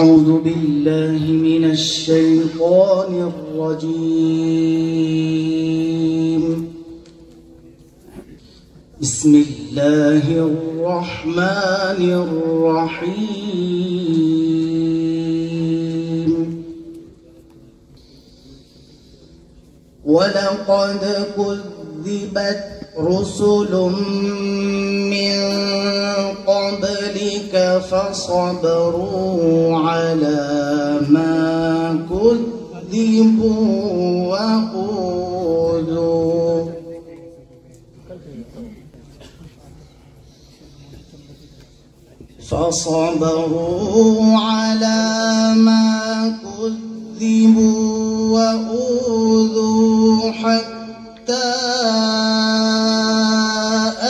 أعوذ بالله من الشيطان الرجيم. بسم الله الرحمن الرحيم. ولقد كذبت رسل من قبلك فصبروا على ما كذبوا وأوذوا حتى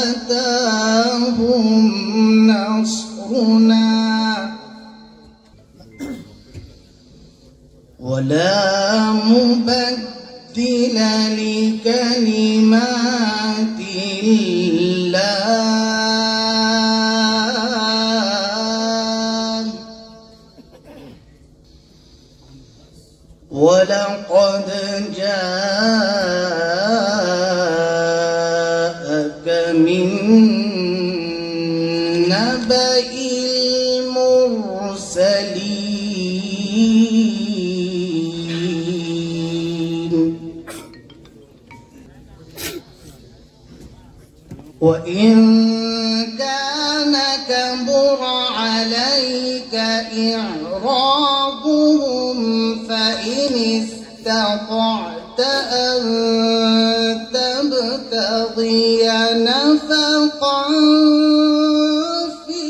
أتاهم نصرنا ولا مبدل لكلمات الله ولقد جاءك من نبأ المرسلين. وإن كان كبر عليك إعراضهم فإن استطعت أن تبتغي نفقا في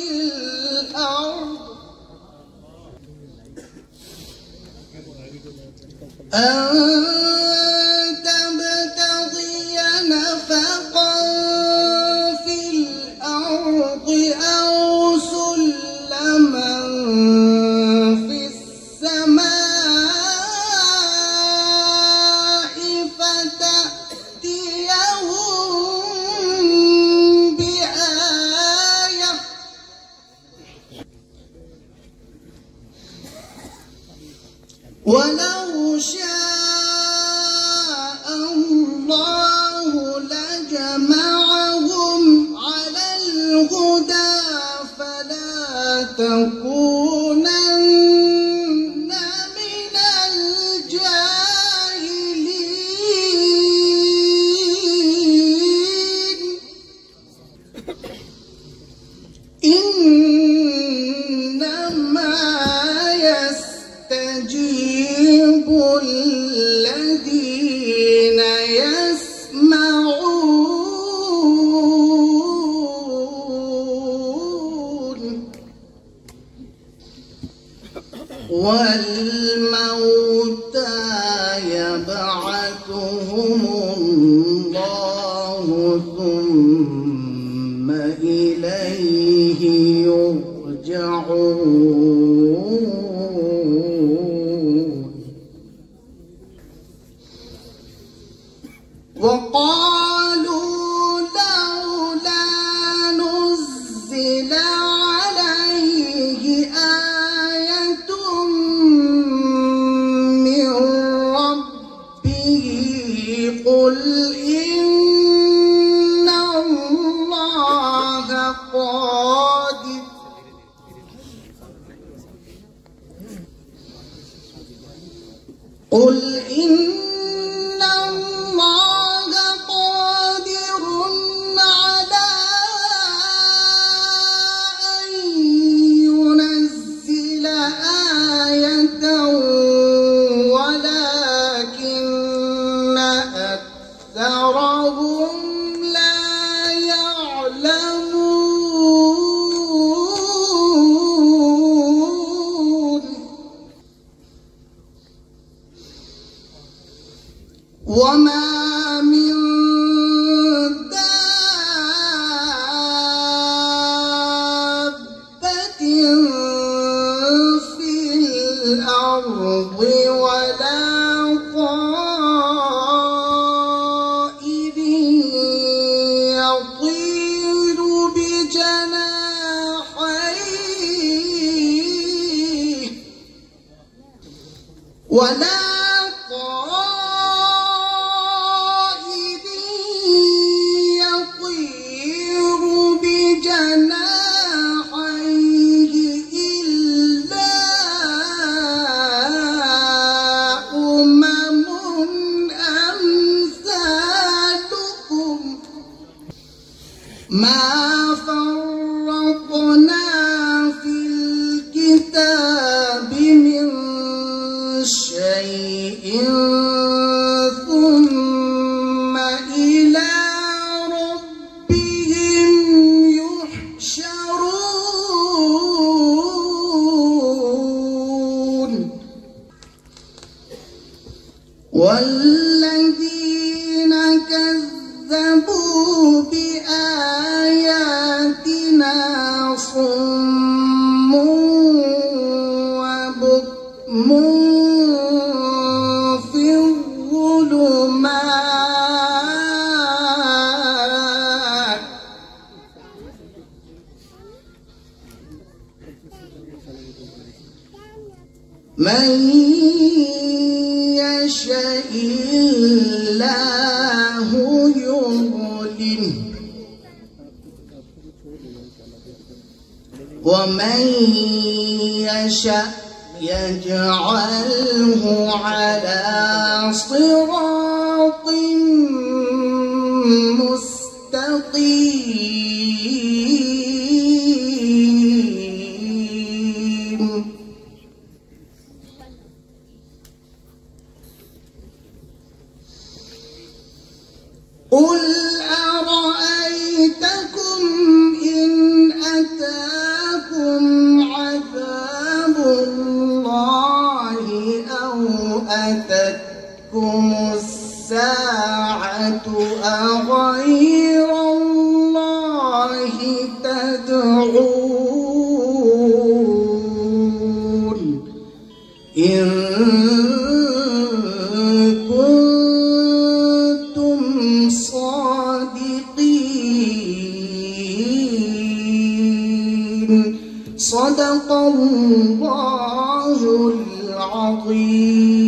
الأرض أو سلما في السماء فتأتيهم بآية ولو شاء الله لجمعهم على الهدى فلا تكونن من الجاهلين. إنما يستجيب الذين يسمعون والموتى يبعثهم الله ثم إليه يرجعون. وقالوا لولا نزل عليه آية من ربه قل إن الله قادر على أن ينزل آية ولكن أكثرهم لا يعلمون. وما من دابة في الأرض ولا طائر يطير بجناحيه ولا طائر يطير بجناحيه إلا أمم أمثالكم ما فرطنا في الكتاب من شيء ثم إلى ربهم يحشرون والذين كذبوا بآياتنا صم وبكم في الظلمات من يشاء الله يضلله ومن يشاء يجعله على صراط مستقيم قل أرأيتكم إن أتاكم عذاب الله أو أتتكم الساعة أغير الله تدعون إن كنتم صادقين صدق الله العظيم.